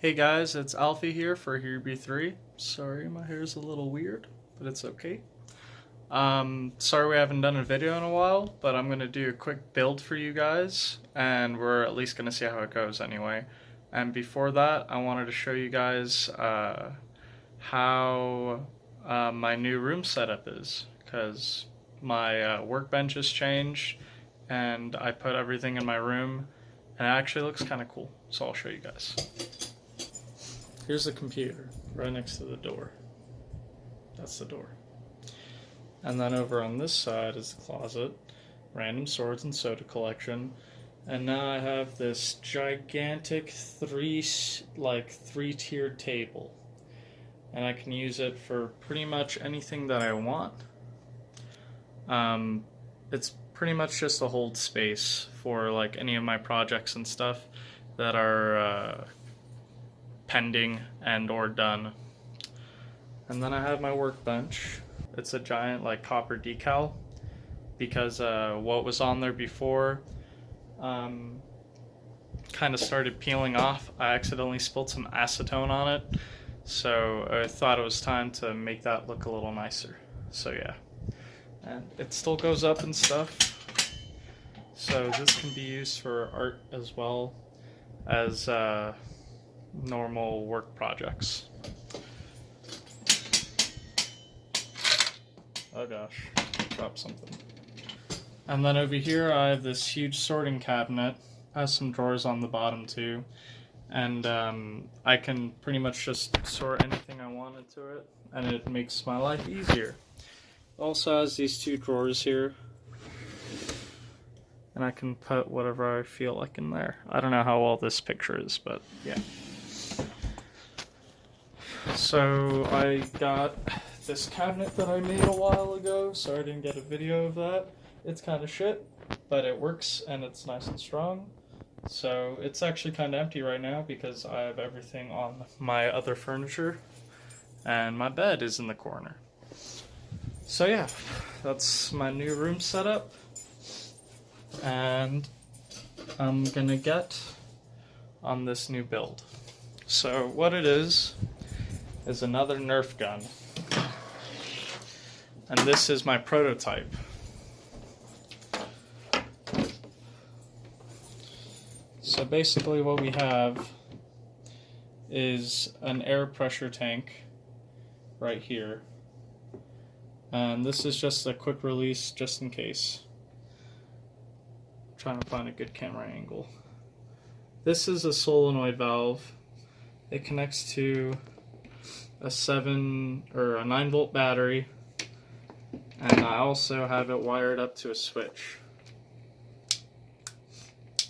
Hey guys, it's Alfy here for Here Be 3. Sorry, my hair's a little weird, but it's okay. Sorry we haven't done a video in a while, but I'm gonna do a quick build for you guys, and we're at least gonna see how it goes anyway. And before that, I wanted to show you guys how my new room setup is, because my workbench has changed, and I put everything in my room, and it actually looks kind of cool. So I'll show you guys. Here's the computer right next to the door. That's the door. And then over on this side is the closet, random swords and soda collection. And now I have this gigantic three-tiered table. And I can use it for pretty much anything that I want. It's pretty much just to hold space for like any of my projects and stuff that are pending and or done. And then I have my workbench. It's a giant like copper decal because what was on there before kind of started peeling off. I accidentally spilled some acetone on it, so I thought it was time to make that look a little nicer. So yeah, and it still goes up and stuff, so this can be used for art as well as normal work projects. Oh gosh, dropped something. And then over here I have this huge sorting cabinet. It has some drawers on the bottom too. And I can pretty much just sort anything I want into it, and it makes my life easier. It also has these two drawers here, and I can put whatever I feel like in there. I don't know how well this picture is, but yeah. So I got this cabinet that I made a while ago, so I didn't get a video of that. It's kind of shit, but it works and it's nice and strong. So it's actually kind of empty right now because I have everything on my other furniture, and my bed is in the corner. So yeah, that's my new room setup, and I'm gonna get on this new build. So what it is another Nerf gun, and this is my prototype. So basically what we have is an air pressure tank right here, and this is just a quick release just in case. I'm trying to find a good camera angle. This is a solenoid valve. It connects to a 9 volt battery, and I also have it wired up to a switch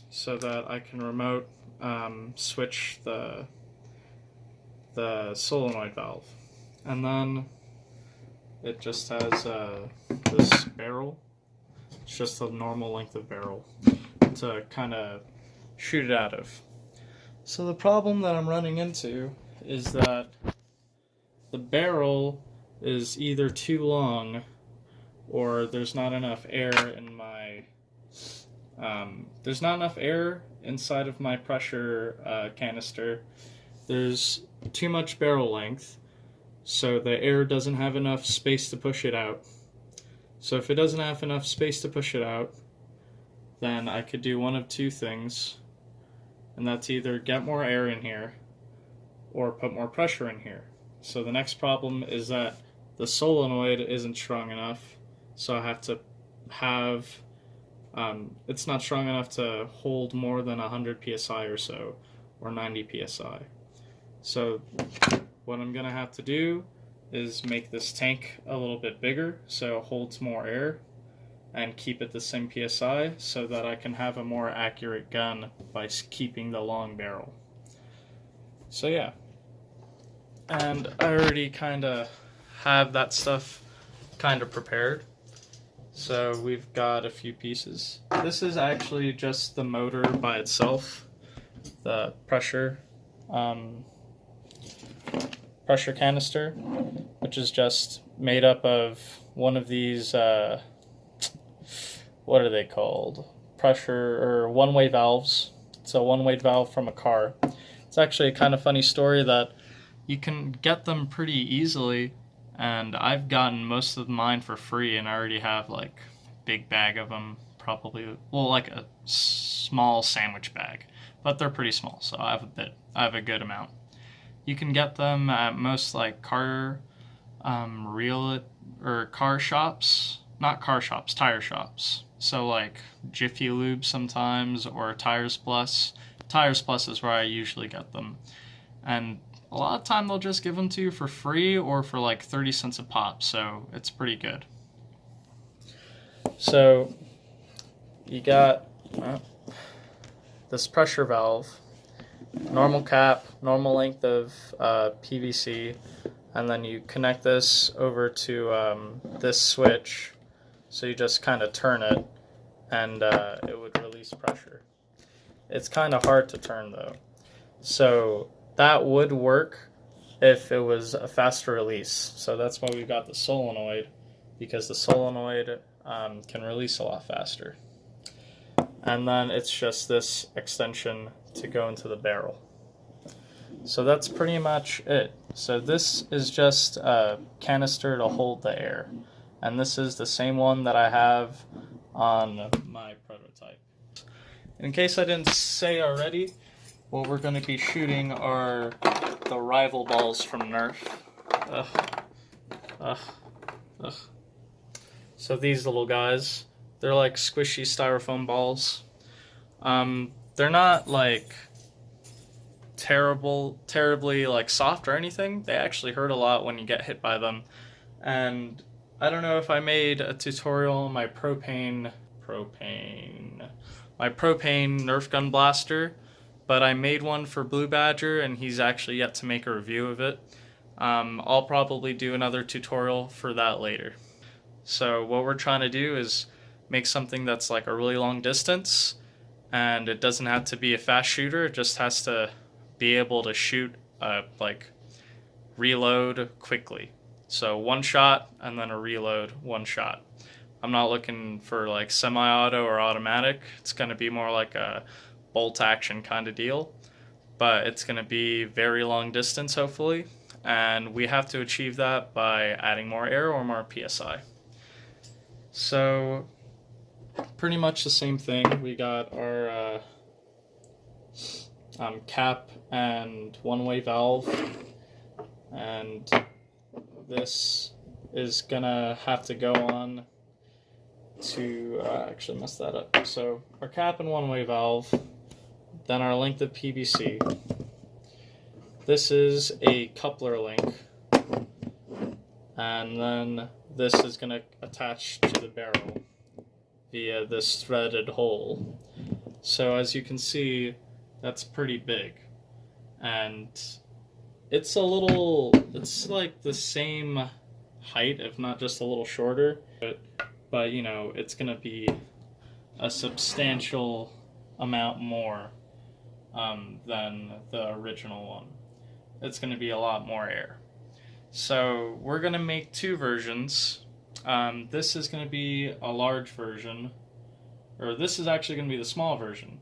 so that I can remote switch the solenoid valve. And then it just has this barrel. It's just a normal length of barrel to kind of shoot it out of. So the problem that I'm running into is that the barrel is either too long or there's not enough air in my there's not enough air inside of my pressure canister. There's too much barrel length, so the air doesn't have enough space to push it out. So if it doesn't have enough space to push it out, then I could do one of two things, and that's either get more air in here or put more pressure in here. So the next problem is that the solenoid isn't strong enough, so I have to have it's not strong enough to hold more than 100 psi or so, or 90 psi. So what I'm gonna have to do is make this tank a little bit bigger so it holds more air, and keep it the same psi so that I can have a more accurate gun by keeping the long barrel. So yeah, and I already kind of have that stuff kind of prepared. So we've got a few pieces. This is actually just the motor by itself, the pressure canister, which is just made up of one of these, what are they called? Pressure or one-way valves. It's a one-way valve from a car. It's actually a kind of funny story that you can get them pretty easily, and I've gotten most of mine for free, and I already have like a big bag of them, probably, well, like a small sandwich bag, but they're pretty small, so I have a good amount. You can get them at most like car real or car shops, not car shops, tire shops. So like Jiffy Lube sometimes, or Tires Plus. Tires Plus is where I usually get them. And a lot of time they'll just give them to you for free or for like 30 cents a pop, so it's pretty good. So you got this pressure valve, normal cap, normal length of PVC, and then you connect this over to this switch. So you just kind of turn it, and it would release pressure. It's kind of hard to turn though. So that would work if it was a faster release. So that's why we got the solenoid, because the solenoid can release a lot faster. And then it's just this extension to go into the barrel. So that's pretty much it. So this is just a canister to hold the air. And this is the same one that I have on my prototype. In case I didn't say already, what we're going to be shooting are the rival balls from Nerf. So these little guys, they're like squishy styrofoam balls. They're not like terribly like soft or anything. They actually hurt a lot when you get hit by them. And I don't know if I made a tutorial on my propane Nerf gun blaster, but I made one for Blue Badger, and he's actually yet to make a review of it. I'll probably do another tutorial for that later. So what we're trying to do is make something that's like a really long distance, and it doesn't have to be a fast shooter. It just has to be able to shoot, like reload quickly. So one shot and then a reload, one shot. I'm not looking for like semi-auto or automatic. It's going to be more like a bolt action kind of deal, but it's going to be very long distance hopefully, and we have to achieve that by adding more air or more PSI. So pretty much the same thing. We got our cap and one-way valve, and this is gonna have to go on to actually mess that up. So our cap and one-way valve, then our length of PVC. This is a coupler link, and then this is going to attach to the barrel via this threaded hole. So as you can see, that's pretty big, and it's like the same height, if not just a little shorter, but you know, it's going to be a substantial amount more than the original one. It's going to be a lot more air. So we're going to make two versions. This is going to be a large version, or this is actually going to be the small version,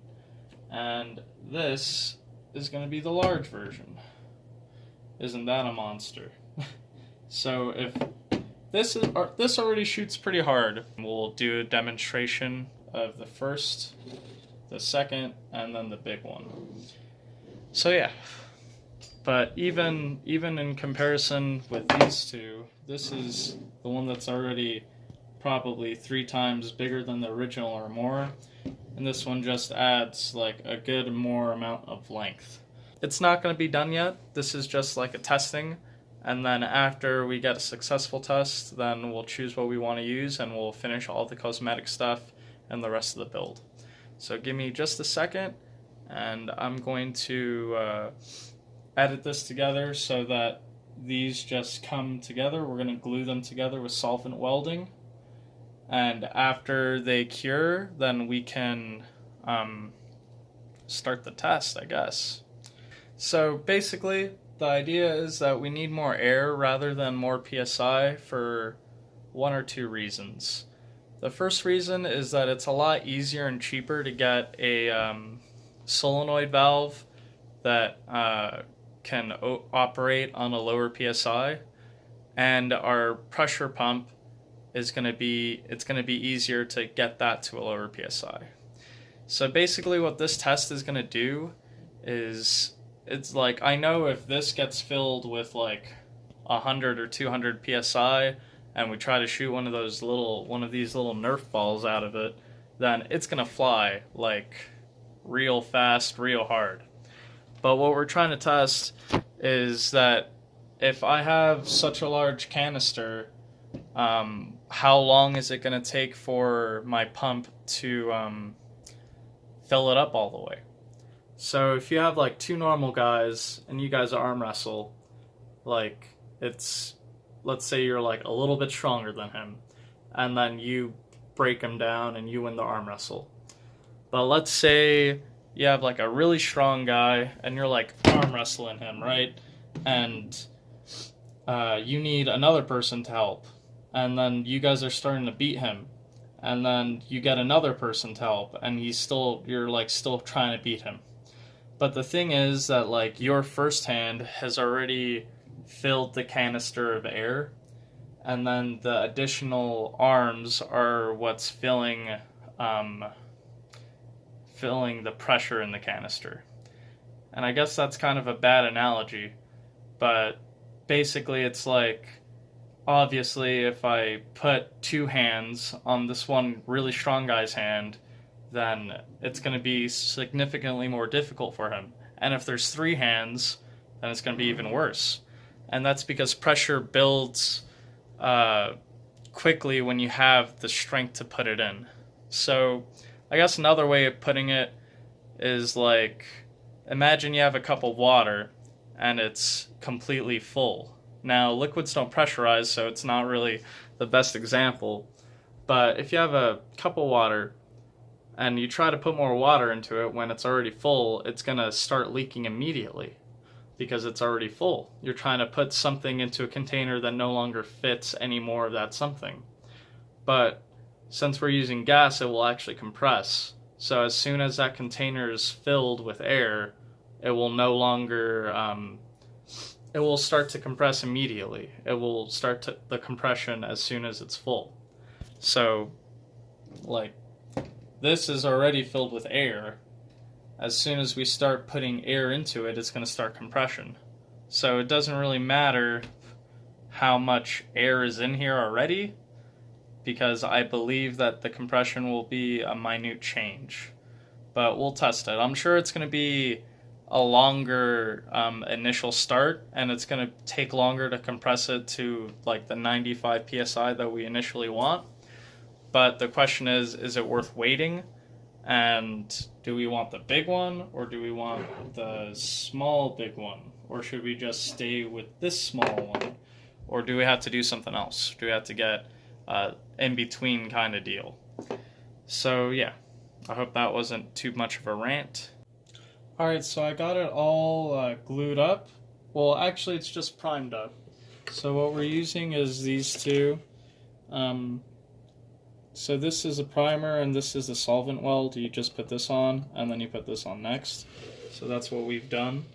and this is going to be the large version. Isn't that a monster? So if this already shoots pretty hard, we'll do a demonstration of the first, the second, and then the big one. So yeah, but even in comparison with these two, this is the one that's already probably 3 times bigger than the original or more, and this one just adds like a good more amount of length. It's not going to be done yet. This is just like a testing, and then after we get a successful test, then we'll choose what we want to use, and we'll finish all the cosmetic stuff and the rest of the build. So give me just a second, and I'm going to edit this together so that these just come together. We're going to glue them together with solvent welding, and after they cure, then we can start the test, I guess. So basically, the idea is that we need more air rather than more PSI for 1 or 2 reasons. The first reason is that it's a lot easier and cheaper to get a solenoid valve that can operate on a lower PSI, and our pressure pump is going to be easier to get that to a lower PSI. So basically what this test is going to do is, it's like, I know if this gets filled with like 100 or 200 PSI and we try to shoot one of these little Nerf balls out of it, then it's going to fly like real fast, real hard. But what we're trying to test is that if I have such a large canister, how long is it going to take for my pump to fill it up all the way? So if you have like two normal guys and you guys arm wrestle, like let's say you're like a little bit stronger than him, and then you break him down and you win the arm wrestle. But let's say you have like a really strong guy and you're like arm wrestling him, right? And you need another person to help. And then you guys are starting to beat him. And then you get another person to help, and you're still trying to beat him. But the thing is that like your first hand has already filled the canister of air, and then the additional arms are what's filling the pressure in the canister. And I guess that's kind of a bad analogy, but basically it's like, obviously if I put two hands on this one really strong guy's hand, then it's going to be significantly more difficult for him. And if there's three hands, then it's going to be even worse. And that's because pressure builds quickly when you have the strength to put it in. So I guess another way of putting it is like, imagine you have a cup of water and it's completely full. Now, liquids don't pressurize, so it's not really the best example. But if you have a cup of water and you try to put more water into it when it's already full, it's going to start leaking immediately because it's already full. You're trying to put something into a container that no longer fits any more of that something. But since we're using gas, it will actually compress. So as soon as that container is filled with air, it will no longer... it will start to compress immediately. It will start the compression as soon as it's full. So, like, this is already filled with air. As soon as we start putting air into it, it's going to start compression. So it doesn't really matter how much air is in here already, because I believe that the compression will be a minute change. But we'll test it. I'm sure it's going to be a longer initial start, and it's going to take longer to compress it to like the 95 psi that we initially want. But the question is it worth waiting? And do we want the big one, or do we want the small big one? Or should we just stay with this small one? Or do we have to do something else? Do we have to get in between kind of deal? So yeah, I hope that wasn't too much of a rant. Alright, so I got it all glued up. Well, actually it's just primed up. So what we're using is these two. So this is a primer and this is a solvent weld. You just put this on and then you put this on next. So that's what we've done.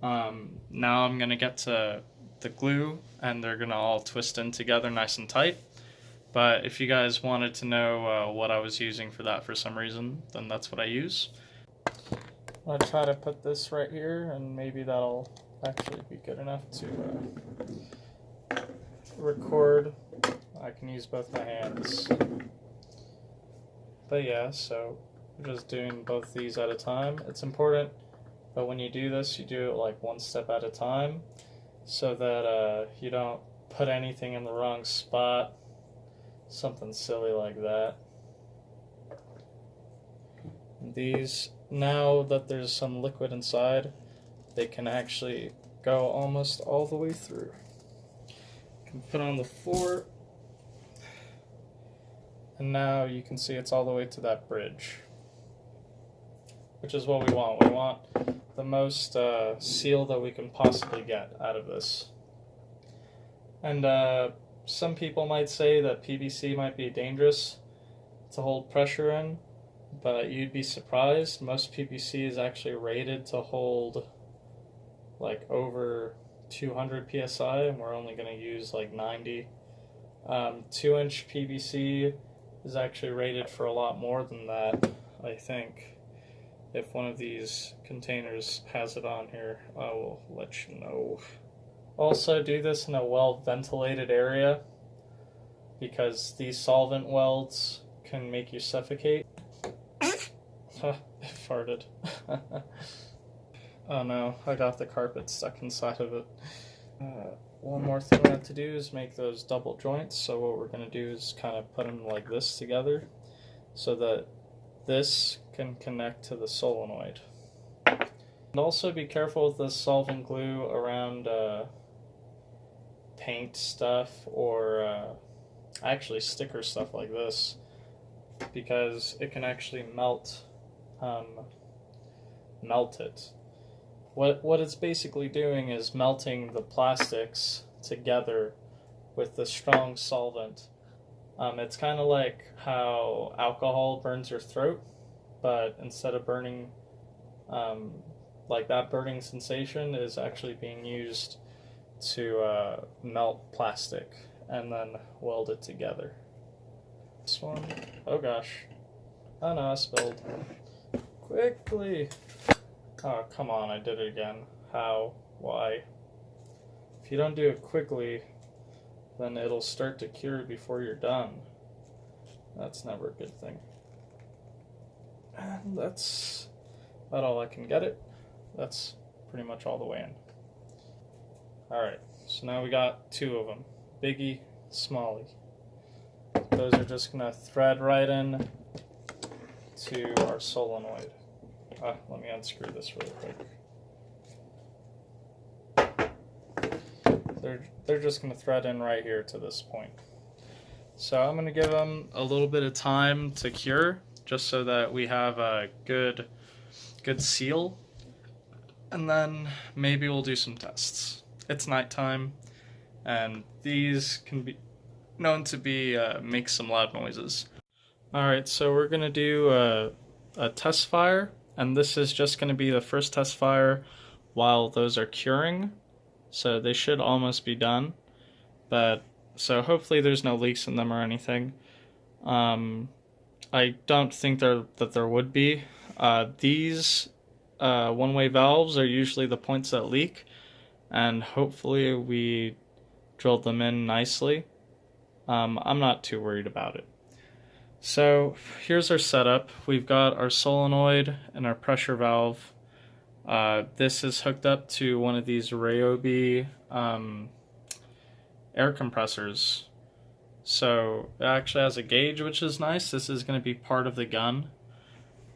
Now I'm going to get to the glue and they're going to all twist in together nice and tight. But if you guys wanted to know what I was using for that for some reason, then that's what I use. I'll try to put this right here, and maybe that'll actually be good enough to record. I can use both my hands. But yeah, so we're just doing both these at a time. It's important, but when you do this, you do it like one step at a time, so that you don't put anything in the wrong spot. Something silly like that. These, now that there's some liquid inside, they can actually go almost all the way through. You can put on the floor, and now you can see it's all the way to that bridge, which is what we want. We want the most seal that we can possibly get out of this. And some people might say that PVC might be dangerous to hold pressure in, but you'd be surprised. Most PVC is actually rated to hold like over 200 psi, and we're only going to use like 90. 2-inch PVC is actually rated for a lot more than that, I think. If one of these containers has it on here, I will let you know. Also, do this in a well-ventilated area, because these solvent welds can make you suffocate. I farted. Oh no, I got the carpet stuck inside of it. One more thing we have to do is make those double joints. So what we're going to do is kind of put them like this together so that this can connect to the solenoid. And also be careful with this solvent glue around paint stuff or actually sticker stuff like this, because it can actually melt it. What it's basically doing is melting the plastics together with the strong solvent. It's kind of like how alcohol burns your throat, but instead of burning, like that burning sensation is actually being used to melt plastic and then weld it together. This one, oh gosh. Oh no, I spilled. Quickly! Oh, come on, I did it again. How? Why? If you don't do it quickly, then it'll start to cure before you're done. That's never a good thing. And that's about all I can get it. That's pretty much all the way in. Alright, so now we got two of them. Biggie, Smallie. Those are just going to thread right in to our solenoid. Let me unscrew this really quick. They're just going to thread in right here to this point. So I'm going to give them a little bit of time to cure, just so that we have a good seal, and then maybe we'll do some tests. It's nighttime, and these can be known to be make some loud noises. Alright, so we're going to do a test fire. And this is just going to be the first test fire while those are curing. So they should almost be done. But so hopefully there's no leaks in them or anything. I don't think that there would be. These one-way valves are usually the points that leak. And hopefully we drilled them in nicely. I'm not too worried about it. So here's our setup. We've got our solenoid and our pressure valve. This is hooked up to one of these Ryobi air compressors. So it actually has a gauge, which is nice. This is going to be part of the gun,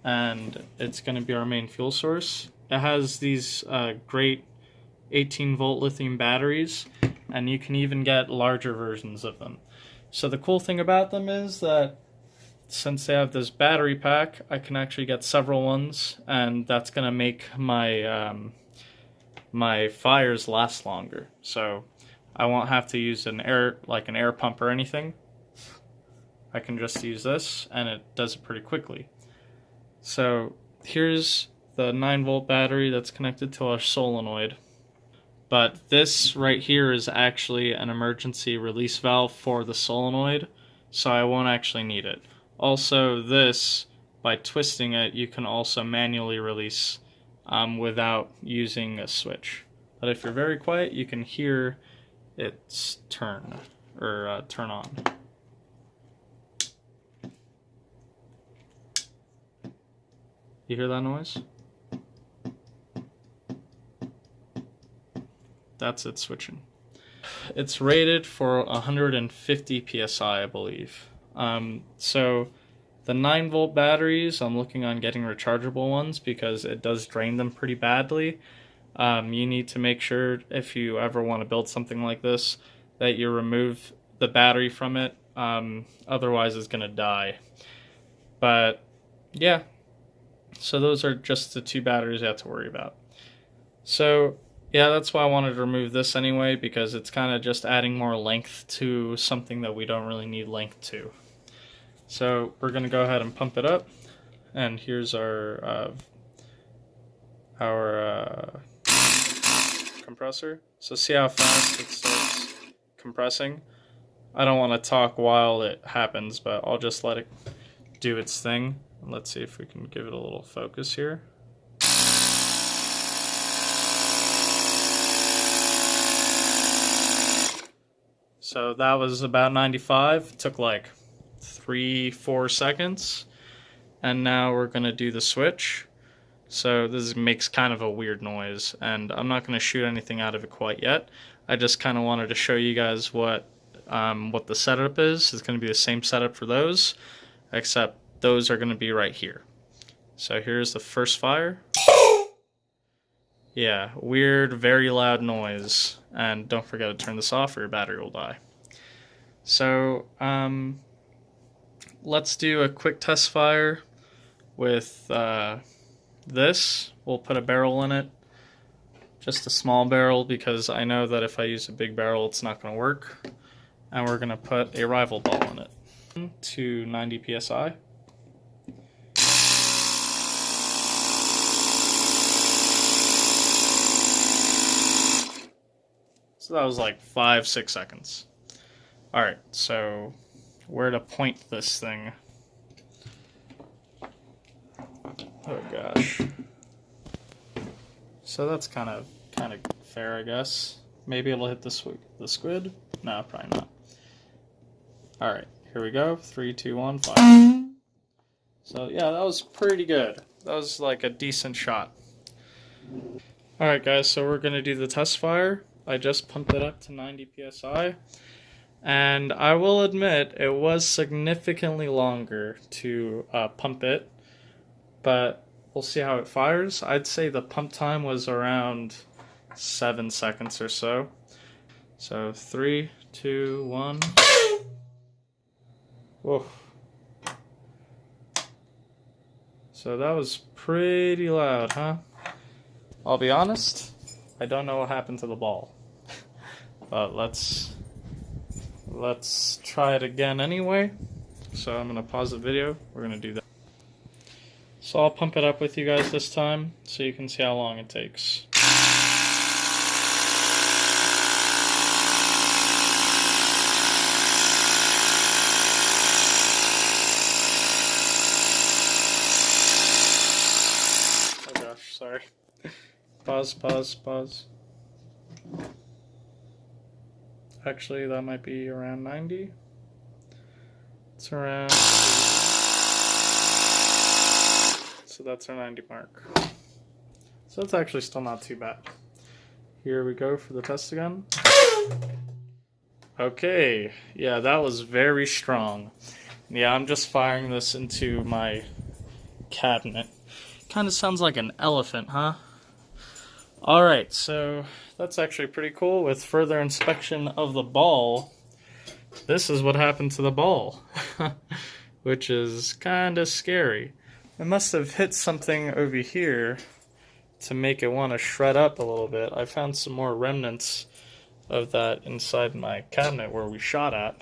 and it's going to be our main fuel source. It has these great 18-volt lithium batteries, and you can even get larger versions of them. So the cool thing about them is that since they have this battery pack, I can actually get several ones, and that's going to make my my fires last longer. So I won't have to use an air pump or anything. I can just use this, and it does it pretty quickly. So here's the 9-volt battery that's connected to our solenoid. But this right here is actually an emergency release valve for the solenoid, so I won't actually need it. Also, this, by twisting it, you can also manually release without using a switch. But if you're very quiet, you can hear it turn on. You hear that noise? That's it switching. It's rated for 150 psi, I believe. So the 9-volt batteries, I'm looking on getting rechargeable ones because it does drain them pretty badly. You need to make sure, if you ever want to build something like this, that you remove the battery from it. Otherwise it's going to die. But yeah, so those are just the two batteries you have to worry about. So yeah, that's why I wanted to remove this anyway, because it's kind of just adding more length to something that we don't really need length to. So we're going to go ahead and pump it up, and here's our compressor. So see how fast it starts compressing? I don't want to talk while it happens, but I'll just let it do its thing. Let's see if we can give it a little focus here. So that was about 95. It took like 3-4 seconds. And now we're going to do the switch. So this makes kind of a weird noise, and I'm not going to shoot anything out of it quite yet. I just kind of wanted to show you guys what the setup is. It's going to be the same setup for those, except those are going to be right here. So here's the first fire. Yeah, weird, very loud noise. And don't forget to turn this off or your battery will die. So let's do a quick test fire with this. We'll put a barrel in it, just a small barrel, because I know that if I use a big barrel it's not going to work. And we're going to put a rival ball in it to 90 psi. So that was like 5-6 seconds. Alright, so where to point this thing? Oh gosh. So that's kind of fair, I guess. Maybe it'll hit the squid? No, probably not. Alright, here we go. 3, 2, 1, fire. So yeah, that was pretty good. That was like a decent shot. Alright guys, so we're going to do the test fire. I just pumped it up to 90 psi. And I will admit, it was significantly longer to pump it. But we'll see how it fires. I'd say the pump time was around 7 seconds or so. So 3, 2, 1. Whoa. So that was pretty loud, huh? I'll be honest, I don't know what happened to the ball. But let's try it again anyway. So I'm gonna pause the video. We're gonna do that. So I'll pump it up with you guys this time so you can see how long it takes. Oh gosh, sorry. Pause. Actually, that might be around 90. It's around... So that's our 90 mark. So that's actually still not too bad. Here we go for the test again. Okay, yeah, that was very strong. Yeah, I'm just firing this into my cabinet. Kind of sounds like an elephant, huh? Alright, so that's actually pretty cool. With further inspection of the ball, this is what happened to the ball, which is kind of scary. It must have hit something over here to make it want to shred up a little bit. I found some more remnants of that inside my cabinet where we shot at.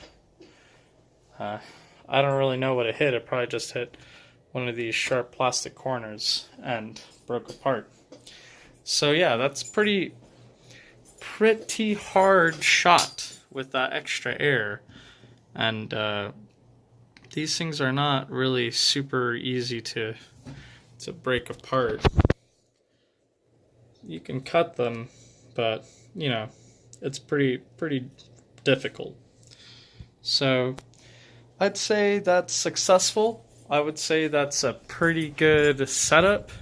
I don't really know what it hit. It probably just hit one of these sharp plastic corners and broke apart. So yeah, that's pretty hard shot with that extra air. And these things are not really super easy to break apart. You can cut them, but you know, it's pretty difficult. So I'd say that's successful. I would say that's a pretty good setup.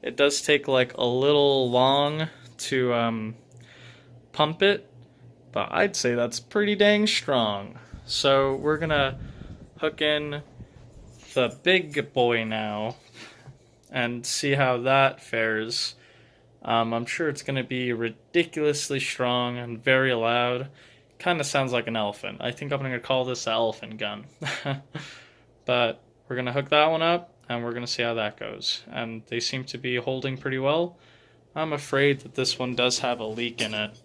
It does take like a little long to pump it, but I'd say that's pretty dang strong. So we're gonna hook in the big boy now and see how that fares. I'm sure it's gonna be ridiculously strong and very loud. Kind of sounds like an elephant. I think I'm gonna call this the elephant gun. But we're gonna hook that one up and we're gonna see how that goes. And they seem to be holding pretty well. I'm afraid that this one does have a leak in it,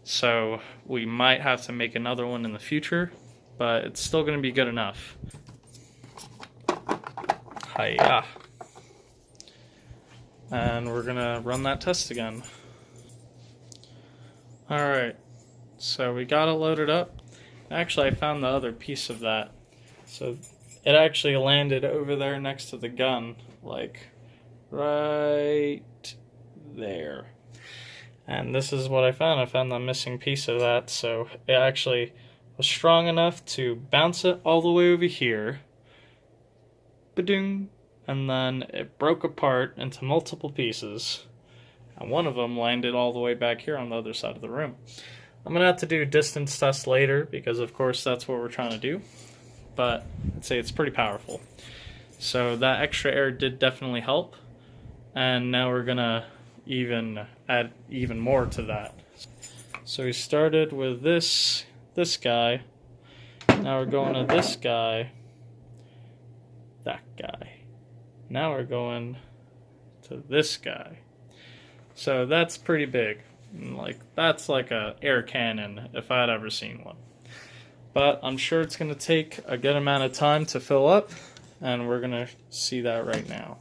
so we might have to make another one in the future, but it's still gonna be good enough. Hiya. And we're gonna run that test again. Alright, so we got it loaded up. Actually, I found the other piece of that. So it actually landed over there next to the gun, like right there. And this is what I found. I found the missing piece of that, so it actually was strong enough to bounce it all the way over here. Ba-ding! And then it broke apart into multiple pieces. And one of them landed all the way back here on the other side of the room. I'm going to have to do a distance test later because, of course, that's what we're trying to do. But I'd say it's pretty powerful. So that extra air did definitely help. And now we're going to add even more to that. So we started with this guy. Now we're going to this guy. That guy. Now we're going to this guy. So that's pretty big. Like, that's like a air cannon if I had ever seen one. But I'm sure it's going to take a good amount of time to fill up, and we're going to see that right now.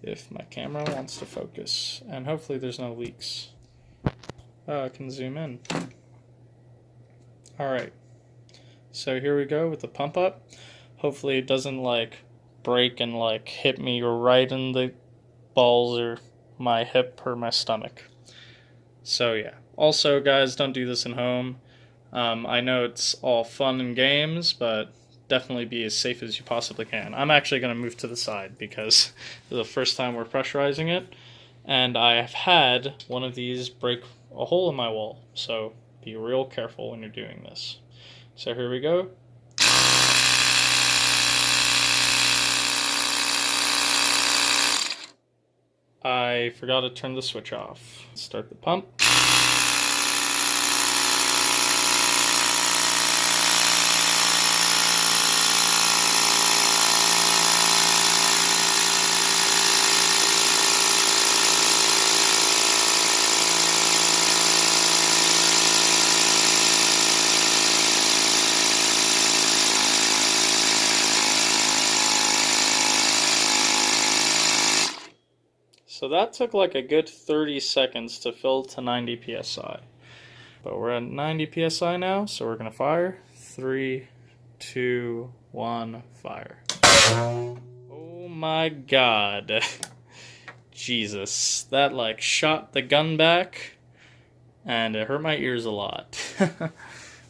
If my camera wants to focus, and hopefully there's no leaks. I can zoom in. Alright, so here we go with the pump up. Hopefully it doesn't like break and like hit me right in the balls or my hip or my stomach. So yeah, also guys, don't do this at home. I know it's all fun and games, but definitely be as safe as you possibly can. I'm actually going to move to the side because this is the first time we're pressurizing it, and I have had one of these break a hole in my wall, so be real careful when you're doing this. So here we go. I forgot to turn the switch off. Start the pump. So that took like a good 30 seconds to fill to 90 psi. But we're at 90 psi now, so we're going to fire. 3, 2, 1, fire. Oh my god. Jesus. That like shot the gun back, and it hurt my ears a lot.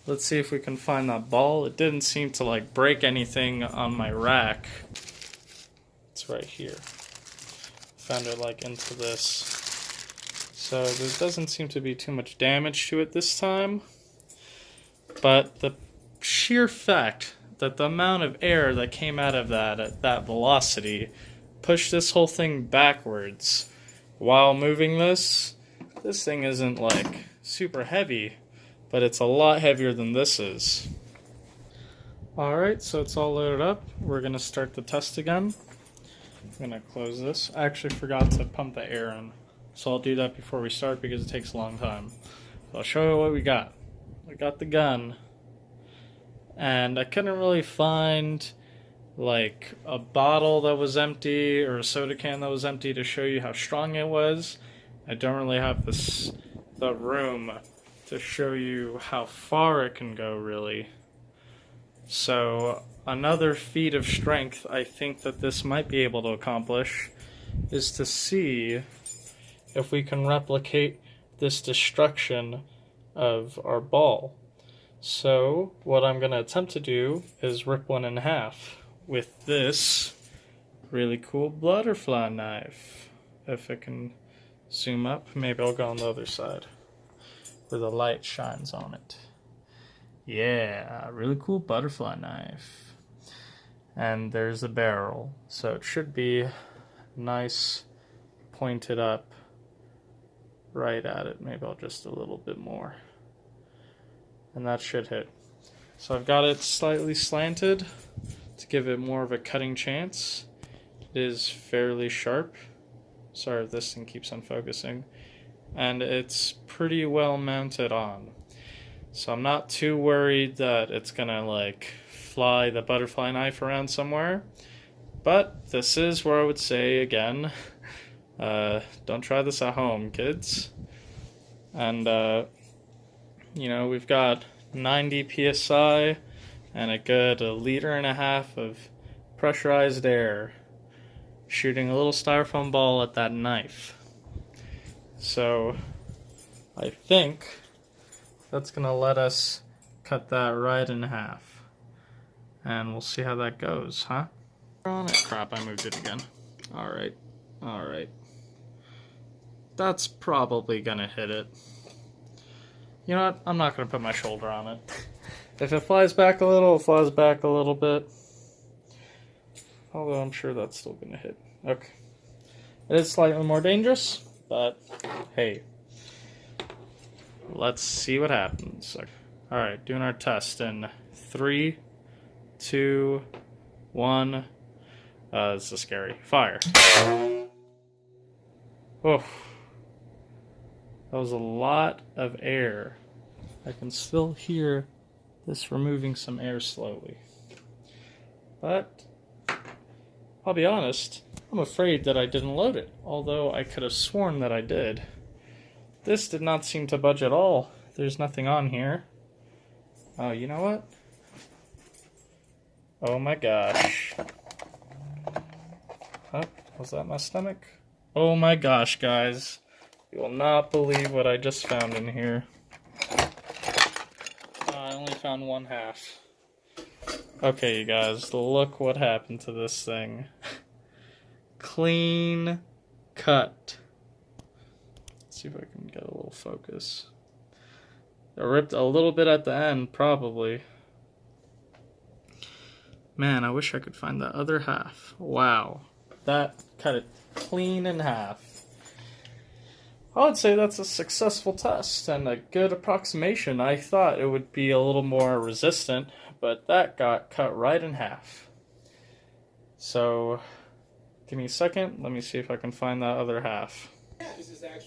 Let's see if we can find that ball. It didn't seem to like break anything on my rack. It's right here. Found it like into this. So there doesn't seem to be too much damage to it this time. But the sheer fact that the amount of air that came out of that at that velocity pushed this whole thing backwards while moving this thing isn't like super heavy, but it's a lot heavier than this is. Alright, so it's all loaded up. We're going to start the test again. I'm going to close this. I actually forgot to pump the air in, so I'll do that before we start because it takes a long time. So I'll show you what we got. We got the gun, and I couldn't really find like a bottle that was empty or a soda can that was empty to show you how strong it was. I don't really have the room to show you how far it can go, really. So another feat of strength I think that this might be able to accomplish is to see if we can replicate this destruction of our ball. So what I'm going to attempt to do is rip one in half with this really cool butterfly knife. If it can zoom up, maybe I'll go on the other side where the light shines on it. Yeah, really cool butterfly knife. And there's the barrel. So it should be nice, pointed up right at it. Maybe I'll just a little bit more. And that should hit. So I've got it slightly slanted to give it more of a cutting chance. It is fairly sharp. Sorry if this thing keeps on focusing. And it's pretty well mounted on. So I'm not too worried that it's gonna like fly the butterfly knife around somewhere. But this is where I would say again, don't try this at home, kids. And You know, we've got 90 psi and a good 1.5 liters of pressurized air shooting a little styrofoam ball at that knife. So I think that's gonna let us cut that right in half. And we'll see how that goes, huh? Crap, I moved it again. Alright, alright. That's probably gonna hit it. You know what? I'm not gonna put my shoulder on it. If it flies back a little, it flies back a little bit. Although I'm sure that's still gonna hit. Okay. It is slightly more dangerous, but hey. Let's see what happens. Alright, doing our test in 3, 2, 1. This is scary. Fire. Oh. That was a lot of air. I can still hear this removing some air slowly. But I'll be honest, I'm afraid that I didn't load it, although I could have sworn that I did. This did not seem to budge at all. There's nothing on here. Oh, you know what? Oh my gosh. Oh, was that my stomach? Oh my gosh, guys. You will not believe what I just found in here. I only found 1/2. Okay, you guys, look what happened to this thing. Clean cut. Let's see if I can get a little focus. It ripped a little bit at the end, probably. Man, I wish I could find the other half. Wow. That cut it clean in half. I would say that's a successful test and a good approximation. I thought it would be a little more resistant, but that got cut right in half. So, give me a second. Let me see if I can find that other half.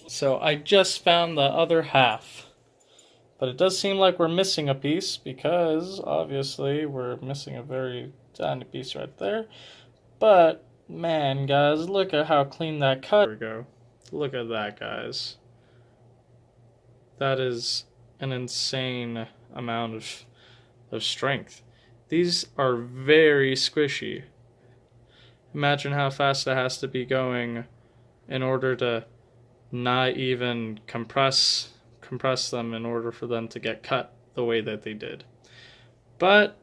So I just found the other half. But it does seem like we're missing a piece because obviously we're missing a very tiny piece right there. But man, guys, look at how clean that cut. There we go. Look at that, guys. That is an insane amount of strength. These are very squishy. Imagine how fast it has to be going in order to not even compress them in order for them to get cut the way that they did. But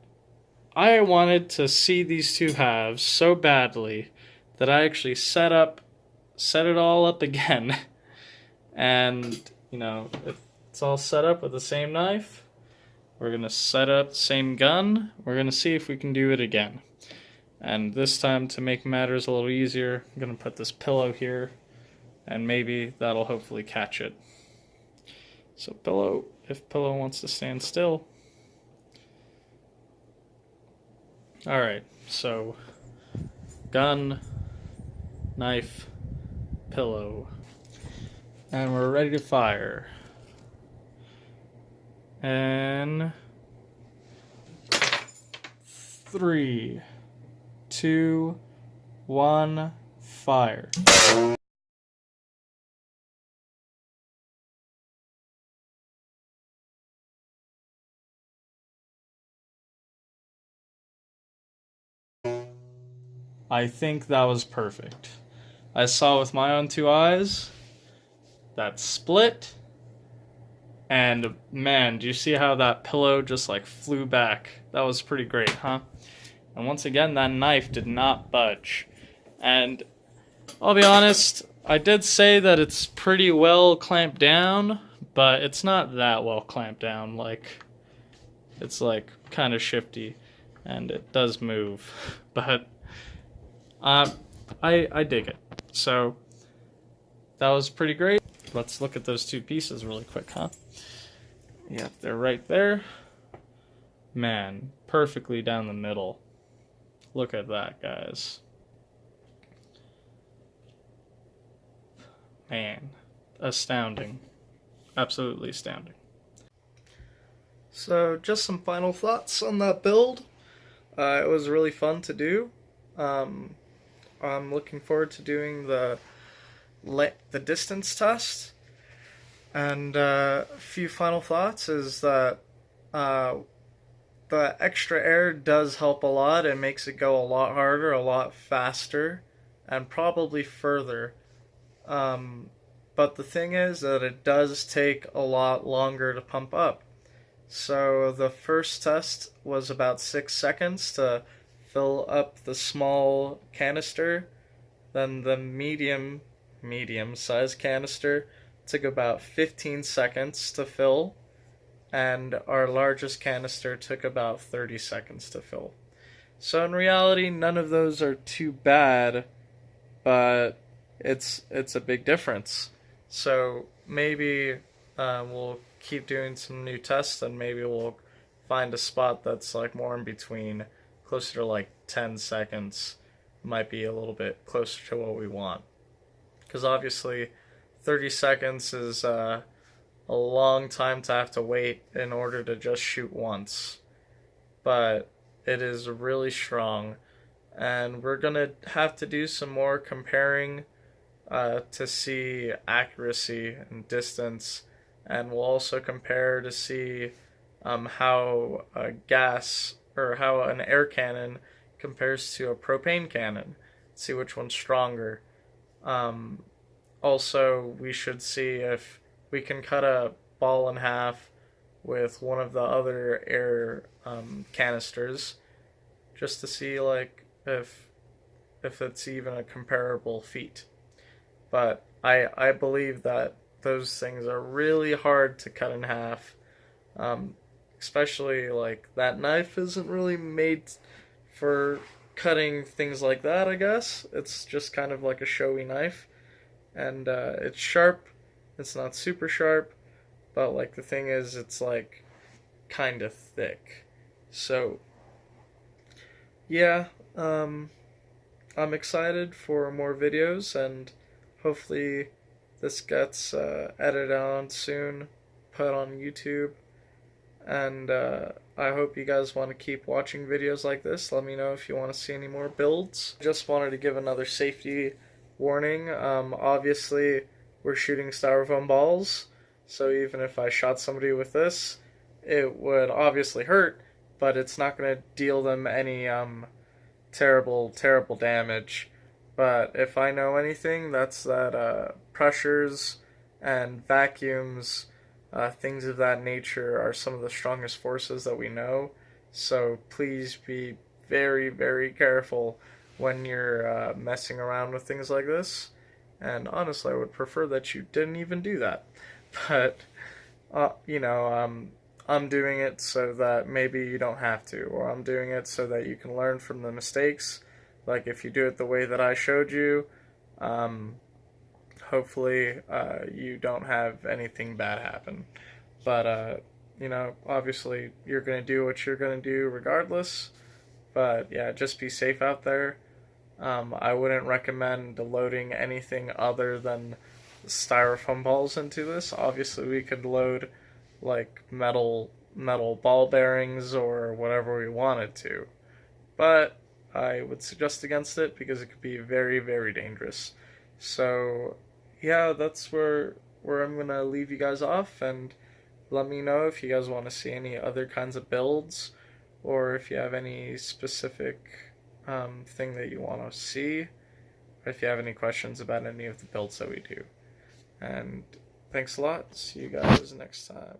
I wanted to see these two halves so badly that I actually set it all up again. And, you know, it's all set up with the same knife. We're going to set up the same gun. We're going to see if we can do it again. And this time, to make matters a little easier, I'm going to put this pillow here. And maybe that'll hopefully catch it. So pillow, if pillow wants to stand still. Alright, so gun, knife, pillow. And we're ready to fire. And 3, 2, 1, fire. I think that was perfect. I saw with my own 2 eyes that split, and man, do you see how that pillow just like flew back? That was pretty great, huh? And once again, that knife did not budge. And I'll be honest, I did say that it's pretty well clamped down, but it's not that well clamped down. Like, it's like kind of shifty, and it does move, but I dig it. So that was pretty great. Let's look at those 2 pieces really quick, huh? Yep, they're right there. Man, perfectly down the middle. Look at that, guys. Man, astounding. Absolutely astounding. So, just some final thoughts on that build. It was really fun to do. I'm looking forward to doing the distance test. And a few final thoughts is that uh, the extra air does help a lot. It makes it go a lot harder, a lot faster, and probably further. Um, but the thing is that it does take a lot longer to pump up. So the first test was about 6 seconds to fill up the small canister. Then the medium size canister took about 15 seconds to fill, and our largest canister took about 30 seconds to fill. So in reality, none of those are too bad, but it's a big difference. So maybe we'll keep doing some new tests, and maybe we'll find a spot that's like more in between, closer to like 10 seconds. Might be a little bit closer to what we want, because obviously 30 seconds is a long time to have to wait in order to just shoot once. But it is really strong, and we're gonna have to do some more comparing to see accuracy and distance, and we'll also compare to see how a gas or how an air cannon compares to a propane cannon. See which one's stronger. Um, Also, we should see if we can cut a ball in half with one of the other air canisters, just to see like if it's even a comparable feat. But I believe that those things are really hard to cut in half. Um, Especially like that knife isn't really made for cutting things like that. I guess it's just kind of like a showy knife, and it's sharp. It's not super sharp, but like the thing is, it's like kind of thick. So yeah, I'm excited for more videos, and hopefully this gets edited on soon, put on YouTube, and I hope you guys want to keep watching videos like this. Let me know if you want to see any more builds. Just wanted to give another safety warning. Obviously, we're shooting styrofoam balls, so even if I shot somebody with this, it would obviously hurt, but it's not going to deal them any terrible damage. But if I know anything, that's that pressures and vacuums, things of that nature, are some of the strongest forces that we know. So please be very careful when you're messing around with things like this. And honestly, I would prefer that you didn't even do that. But, I'm doing it so that maybe you don't have to, or I'm doing it so that you can learn from the mistakes. Like if you do it the way that I showed you, um, hopefully you don't have anything bad happen. But, obviously you're going to do what you're going to do regardless. But yeah, just be safe out there. I wouldn't recommend loading anything other than styrofoam balls into this. Obviously, we could load like metal ball bearings or whatever we wanted to, but I would suggest against it because it could be very dangerous. So yeah, that's where I'm gonna leave you guys off, and let me know if you guys want to see any other kinds of builds, or if you have any specific thing that you want to see, or if you have any questions about any of the builds that we do. And thanks a lot. See you guys next time.